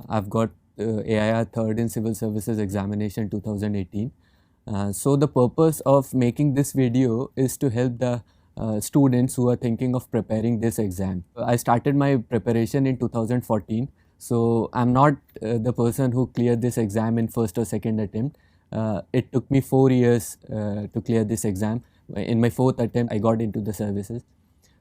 I've got AIR third in Civil Services Examination 2018. So the purpose of making this video is to help the students who are thinking of preparing this exam. I started my preparation in 2014. So I'm not the person who cleared this exam in first or second attempt. It took me 4 years to clear this exam. In my fourth attempt, I got into the services.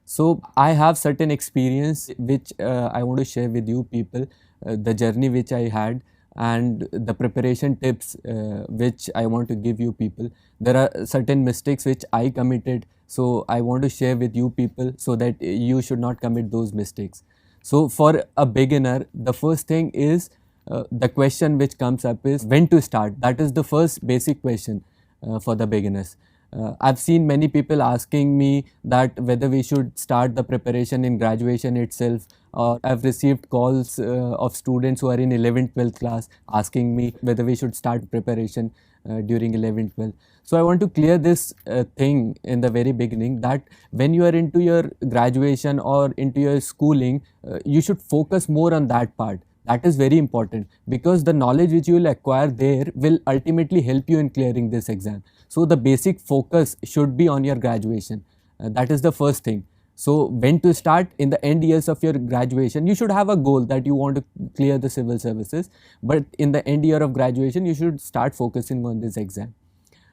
So I have certain experience which I want to share with you people, the journey which I had and the preparation tips which I want to give you people. There are certain mistakes which I committed, so I want to share with you people so that you should not commit those mistakes. So for a beginner, the first thing is the question which comes up is when to start. That is the first basic question for the beginners. I've seen many people asking me that whether we should start the preparation in graduation itself, or I've received calls of students who are in 11th, 12th class asking me whether we should start preparation during 11th, 12th. So I want to clear this thing in the very beginning, that when you are into your graduation or into your schooling, you should focus more on that part. That is very important, because the knowledge which you will acquire there will ultimately help you in clearing this exam. So the basic focus should be on your graduation. That is the first thing. So when to start? In the end years of your graduation, you should have a goal that you want to clear the civil services, but in the end year of graduation, you should start focusing on this exam.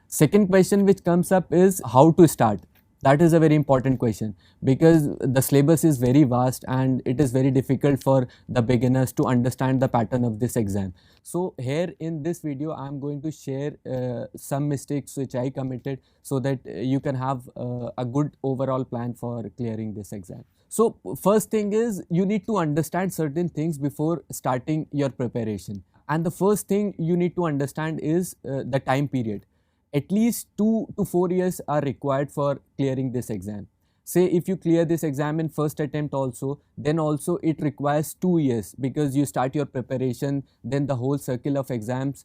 Second question which comes up is how to start. That is a very important question, because the syllabus is very vast and it is very difficult for the beginners to understand the pattern of this exam. So here in this video, I am going to share some mistakes which I committed so that you can have a good overall plan for clearing this exam. So first thing is, you need to understand certain things before starting your preparation. And the first thing you need to understand is the time period. At least 2 to 4 years are required for clearing this exam. Say if you clear this exam in first attempt also, then also it requires 2 years, because you start your preparation, then the whole circle of exams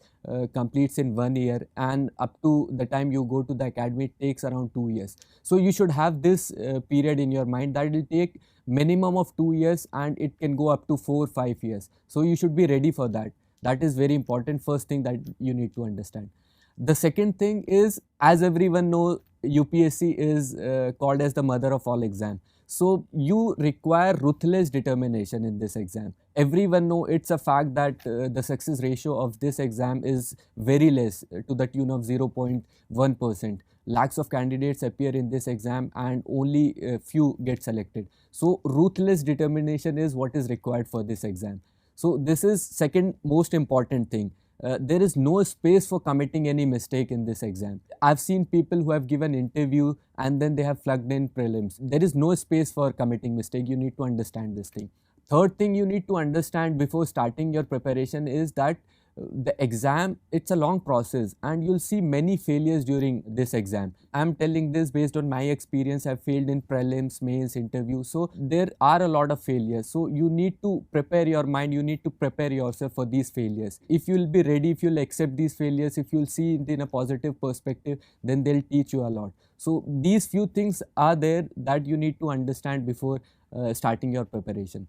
completes in 1 year, and up to the time you go to the academy, it takes around 2 years. So you should have this period in your mind, that will take minimum of 2 years and it can go up to 4-5 years. So you should be ready for that. That is very important, first thing that you need to understand. The second thing is, as everyone knows, UPSC is called as the mother of all exams. So you require ruthless determination in this exam. Everyone knows it's a fact that the success ratio of this exam is very less, to the tune of 0.1%. Lakhs of candidates appear in this exam and only few get selected. So ruthless determination is what is required for this exam. So this is second most important thing. There is no space for committing any mistake in this exam. I've seen people who have given interview and then they have flunked in prelims. There is no space for committing mistake. You need to understand this thing. Third thing you need to understand before starting your preparation is that the exam, it's a long process and you'll see many failures during this exam. I'm telling this based on my experience. I've failed in prelims, mains, interview. So there are a lot of failures. So you need to prepare your mind. You need to prepare yourself for these failures. If you'll be ready, if you'll accept these failures, if you'll see it in a positive perspective, then they'll teach you a lot. So these few things are there that you need to understand before starting your preparation.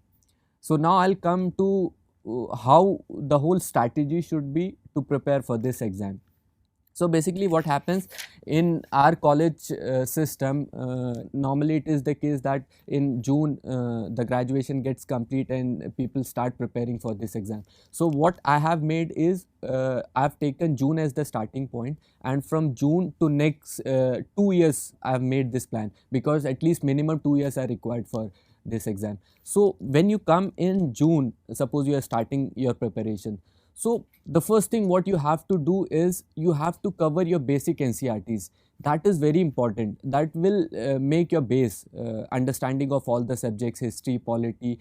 So now I'll come to how the whole strategy should be to prepare for this exam. So basically what happens in our college system, normally it is the case that in June the graduation gets complete and people start preparing for this exam. So what I have made is I've taken June as the starting point, and from June to next 2 years I have made this plan, because at least minimum 2 years are required for this exam. So when you come in June, suppose you are starting your preparation, so the first thing what you have to do is you have to cover your basic NCERTs. That is very important. That will make your base understanding of all the subjects, history, polity,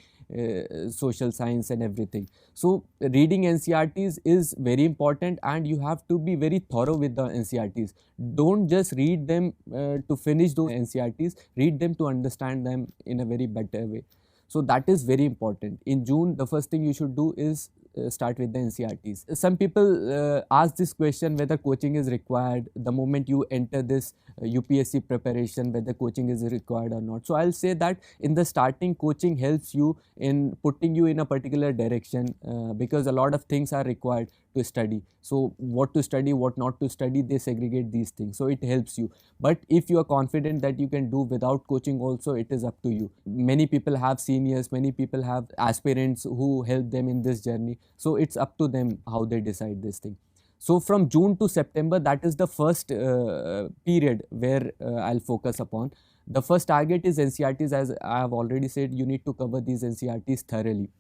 social science and everything. So reading NCERTs is very important and you have to be very thorough with the NCERTs. Don't just read them to finish those NCERTs, read them to understand them in a very better way. So that is very important. In June, the first thing you should do is start with the NCRTs. Some people ask this question whether coaching is required the moment you enter this UPSC preparation, whether coaching is required or not. So I'll say that in the starting, coaching helps you in putting you in a particular direction because a lot of things are required to study. So what to study, what not to study, they segregate these things. So it helps you. But if you are confident that you can do without coaching also, it is up to you. Many people have seniors, many people have aspirants who help them in this journey. So it's up to them how they decide this thing. So from June to September, that is the first period where I'll focus upon. The first target is NCRTs. As I have already said, you need to cover these NCRTs thoroughly.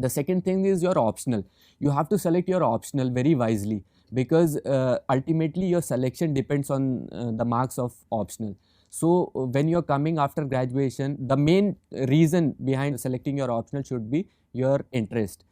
The second thing is your optional. You have to select your optional very wisely because ultimately your selection depends on the marks of optional. So when you're coming after graduation, the main reason behind selecting your optional should be your interest.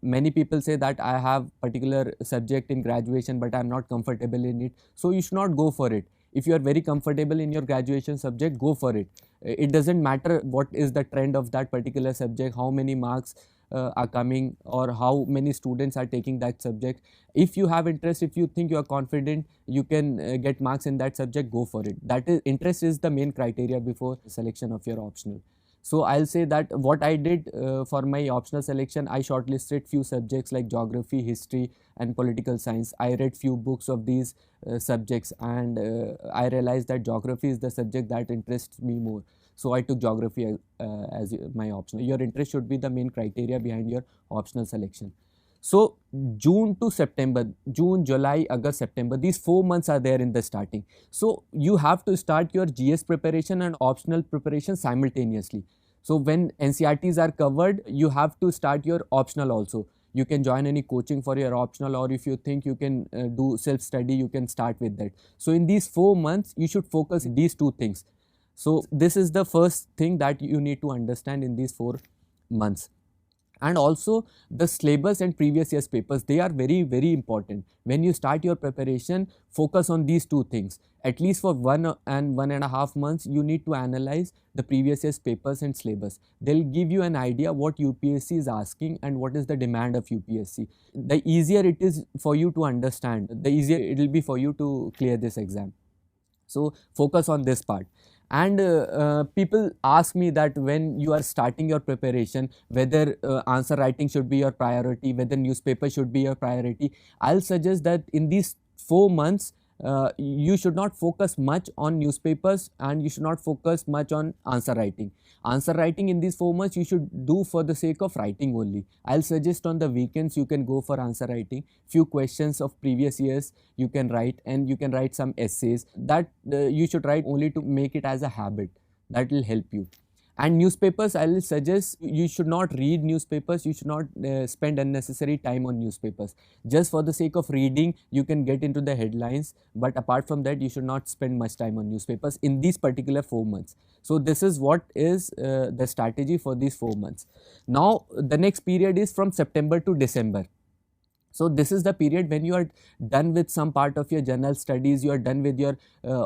Many people say that I have particular subject in graduation but I'm not comfortable in it, so you should not go for it. If you are very comfortable in your graduation subject, go for it. It doesn't matter what is the trend of that particular subject, how many marks are coming or how many students are taking that subject. If you have interest, if you think you are confident you can get marks in that subject, go for it. That is, interest is the main criteria before selection of your optional. So I'll say that what I did for my optional selection, I shortlisted few subjects like geography, history and political science. I read few books of these subjects and I realized that geography is the subject that interests me more. So I took geography as my optional. Your interest should be the main criteria behind your optional selection. So June to September, June, July, August, September, these 4 months are there in the starting. So you have to start your GS preparation and optional preparation simultaneously. So when NCRTs are covered, you have to start your optional also. You can join any coaching for your optional, or if you think you can do self-study, you can start with that. So in these 4 months, you should focus these two things. So this is the first thing that you need to understand in these 4 months. And also the syllabus and previous year's papers, they are very, very important. When you start your preparation, focus on these two things. At least for 1 and 1.5 months, you need to analyze the previous year's papers and syllabus. They'll give you an idea what UPSC is asking and what is the demand of UPSC. The easier it is for you to understand, the easier it will be for you to clear this exam. So focus on this part. And people ask me that when you are starting your preparation, whether answer writing should be your priority, whether newspaper should be your priority. I'll suggest that in these 4 months, you should not focus much on newspapers and you should not focus much on answer writing. Answer writing in these 4 months you should do for the sake of writing only. I'll suggest on the weekends you can go for answer writing. Few questions of previous years you can write, and you can write some essays that you should write only to make it as a habit. That will help you. And newspapers, I will suggest you should not read newspapers, you should not spend unnecessary time on newspapers. Just for the sake of reading, you can get into the headlines, but apart from that, you should not spend much time on newspapers in these particular 4 months. So this is what is the strategy for these 4 months. Now, the next period is from September to December. So this is the period when you are done with some part of your general studies, you are done with your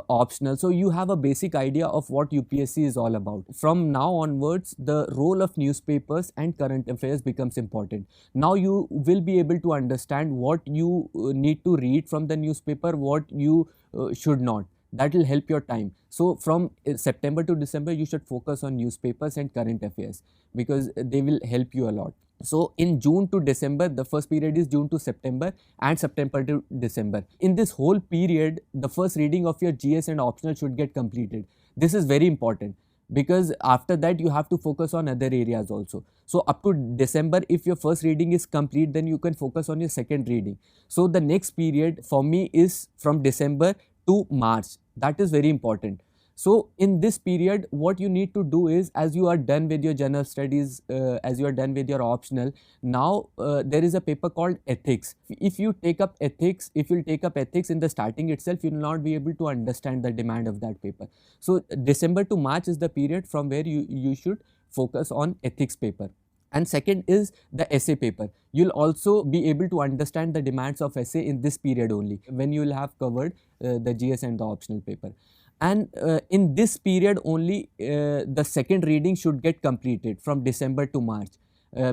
optional. So you have a basic idea of what UPSC is all about. From now onwards, the role of newspapers and current affairs becomes important. Now you will be able to understand what you need to read from the newspaper, what you should not. That will help your time. So from September to December, you should focus on newspapers and current affairs because they will help you a lot. So in June to December, the first period is June to September and September to December. In this whole period, the first reading of your GS and optional should get completed. This is very important because after that you have to focus on other areas also. So up to December, if your first reading is complete, then you can focus on your second reading. So the next period for me is from December to March. That is very important. So in this period, what you need to do is, as you are done with your general studies, as you are done with your optional, now there is a paper called ethics. If you take up ethics, in the starting itself, you will not be able to understand the demand of that paper. So December to March is the period from where you should focus on ethics paper. And second is the essay paper. You'll also be able to understand the demands of essay in this period only, when you will have covered the GS and the optional paper. And in this period only, the second reading should get completed from December to March.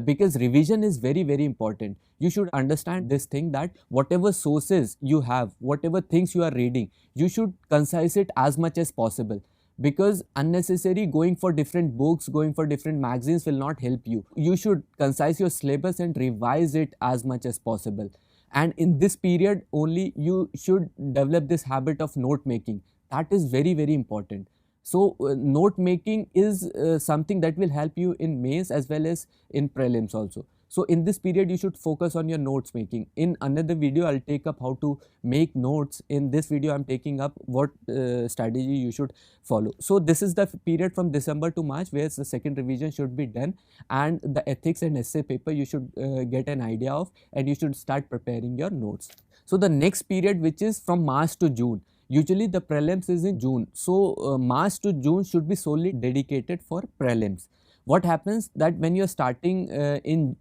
because revision is very, very important. You should understand this thing, that whatever sources you have, whatever things you are reading, you should concise it as much as possible, because unnecessary going for different books, going for different magazines will not help you. You should concise your syllabus and revise it as much as possible. And in this period only you should develop this habit of note making. That is very, very important. So note making is something that will help you in mains as well as in prelims also. So in this period you should focus on your notes making. In another video I'll take up how to make notes. In this video I'm taking up what strategy you should follow. So this is the period from December to March where the second revision should be done, and the ethics and essay paper you should get an idea of, and you should start preparing your notes. So the next period, which is from March to June, usually the prelims is in June. So March to June should be solely dedicated for prelims. What happens that when you're starting in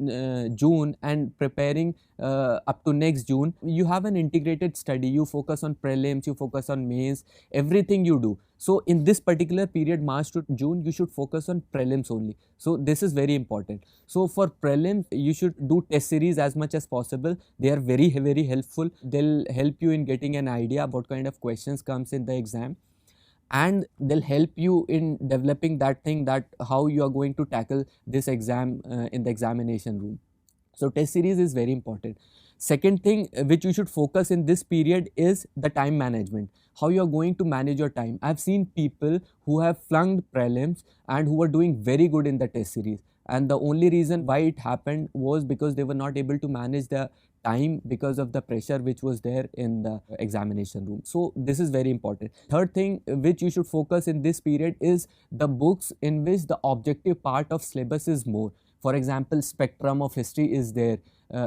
June and preparing up to next June, you have an integrated study. You focus on prelims, you focus on mains, everything you do. So in this particular period, March to June, you should focus on prelims only. So this is very important. So for prelims, you should do test series as much as possible. They are very, very helpful. They'll help you in getting an idea what kind of questions comes in the exam, and they'll help you in developing that thing, that how you are going to tackle this exam in the examination room. So test series is very important. Second thing which you should focus in this period is the time management, how you are going to manage your time. I've seen people who have flunked prelims and who were doing very good in the test series, and the only reason why it happened was because they were not able to manage the time because of the pressure which was there in the examination room. So this is very important. Third thing which you should focus in this period is the books in which the objective part of syllabus is more. For example, spectrum of history is there,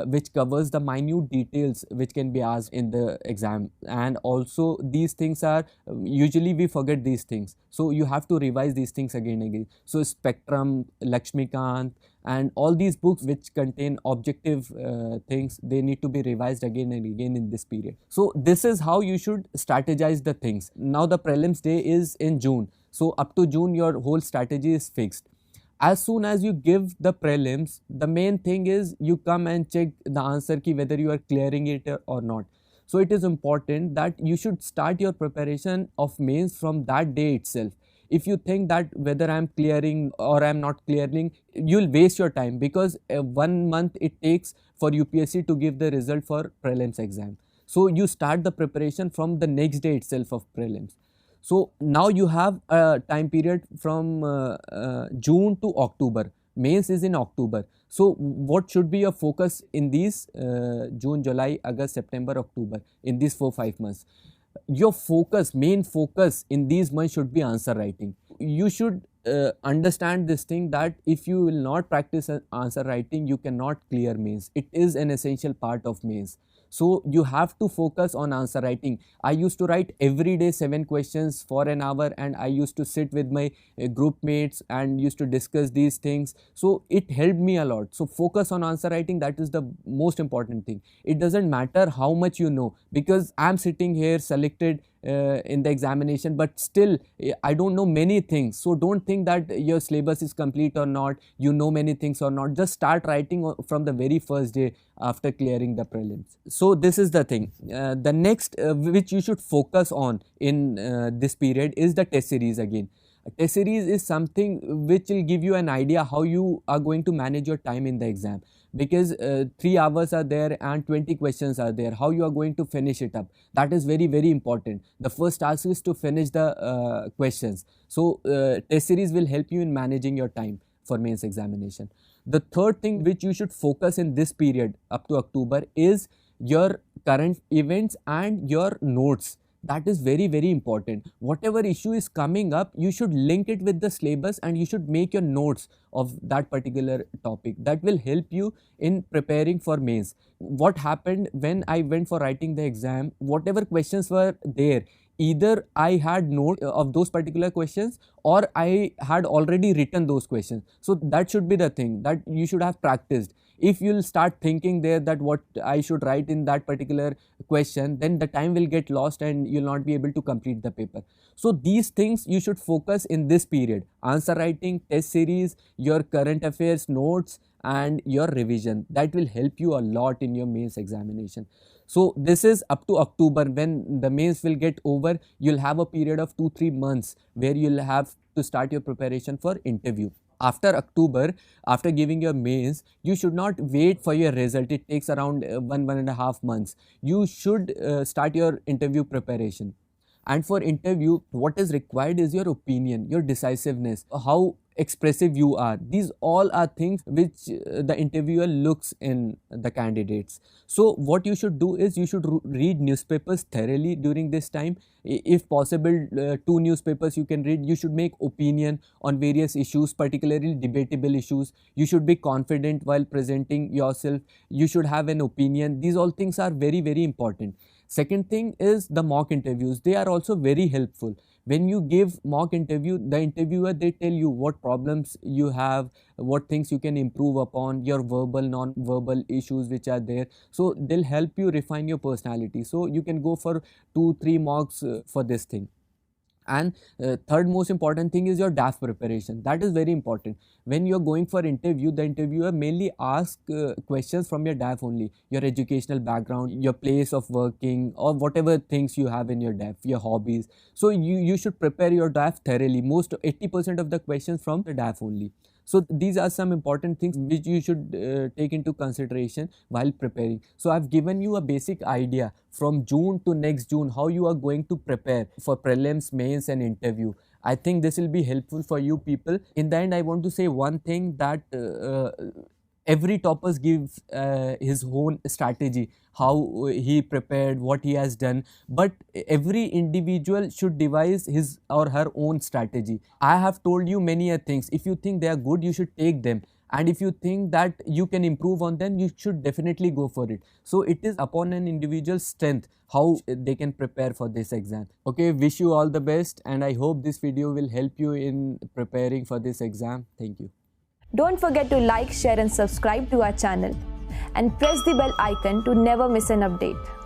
which covers the minute details which can be asked in the exam, and also these things are usually we forget these things, so you have to revise these things again and again. So spectrum, Lakshmikant, and all these books which contain objective things, they need to be revised again and again in this period. So this is how you should strategize the things. Now the prelims day is in June, so up to June your whole strategy is fixed. As soon as you give the prelims, the main thing is you come and check the answer key whether you are clearing it or not. So it is important that you should start your preparation of mains from that day itself. If you think that whether I am clearing or I am not clearing, you will waste your time, because 1 month it takes for UPSC to give the result for prelims exam. So you start the preparation from the next day itself of prelims. So now you have a time period from June to October. Mains is in October. So what should be your focus in these June, July, August, September, October, in these 4-5 months? Your focus, main focus in these months should be answer writing. You should understand this thing, that if you will not practice answer writing, you cannot clear mains. It is an essential part of mains. So you have to focus on answer writing. I used to write every day 7 questions for an hour, and I used to sit with my group mates and used to discuss these things. So it helped me a lot. So focus on answer writing, that is the most important thing. It doesn't matter how much you know, because I'm sitting here selected in the examination, but still I don't know many things. So don't think that your syllabus is complete or not, you know many things or not. Just start writing from the very first day after clearing the prelims. So this is the thing. The next which you should focus on in this period is the test series again. A test series is something which will give you an idea how you are going to manage your time in the exam, because 3 hours are there and 20 questions are there. How you are going to finish it up, that is very, very important. The first task is to finish the questions. So test series will help you in managing your time for mains examination. The third thing which you should focus in this period up to October is your current events and your notes. That is very, very important. Whatever issue is coming up, you should link it with the syllabus and you should make your notes of that particular topic. That will help you in preparing for mains. What happened when I went for writing the exam, whatever questions were there, either I had note of those particular questions or I had already written those questions. So that should be the thing, that you should have practiced. If you'll start thinking there that what I should write in that particular question, then the time will get lost and you'll not be able to complete the paper. So these things you should focus in this period: answer writing, test series, your current affairs notes, and your revision. That will help you a lot in your mains examination. So this is up to October. When the mains will get over, you'll have a period of 2-3 months where you'll have to start your preparation for interview. After October, after giving your mains, you should not wait for your result. It takes around 1.5 months. You should start your interview preparation. And for interview, what is required is your opinion, your decisiveness, how expressive you are. These all are things which the interviewer looks in the candidates. So what you should do is you should read newspapers thoroughly during this time. If possible, 2 newspapers you can read. You should make opinion on various issues, particularly debatable issues. You should be confident while presenting yourself. You should have an opinion. These all things are very, very important. Second thing is the mock interviews. They are also very helpful. When you give mock interview, the interviewer, they tell you what problems you have, what things you can improve upon, your verbal, non-verbal issues which are there. So they'll help you refine your personality. So you can go for 2-3 mocks for this thing. And third most important thing is your DAF preparation. That is very important. When you're going for interview, the interviewer mainly asks questions from your DAF only, your educational background, your place of working, or whatever things you have in your DAF, your hobbies. So you should prepare your DAF thoroughly. Most 80% of the questions from the DAF only. So these are some important things which you should take into consideration while preparing. So I've given you a basic idea from June to next June how you are going to prepare for prelims, mains and interview. I think this will be helpful for you people. In the end, I want to say one thing, that every topper gives his own strategy, how he prepared, what he has done, but every individual should devise his or her own strategy. I have told you many things. If you think they are good, you should take them, and if you think that you can improve on them, you should definitely go for it. So it is upon an individual's strength how they can prepare for this exam. Okay, wish you all the best, and I hope this video will help you in preparing for this exam. Thank you. Don't forget to like, share and subscribe to our channel and press the bell icon to never miss an update.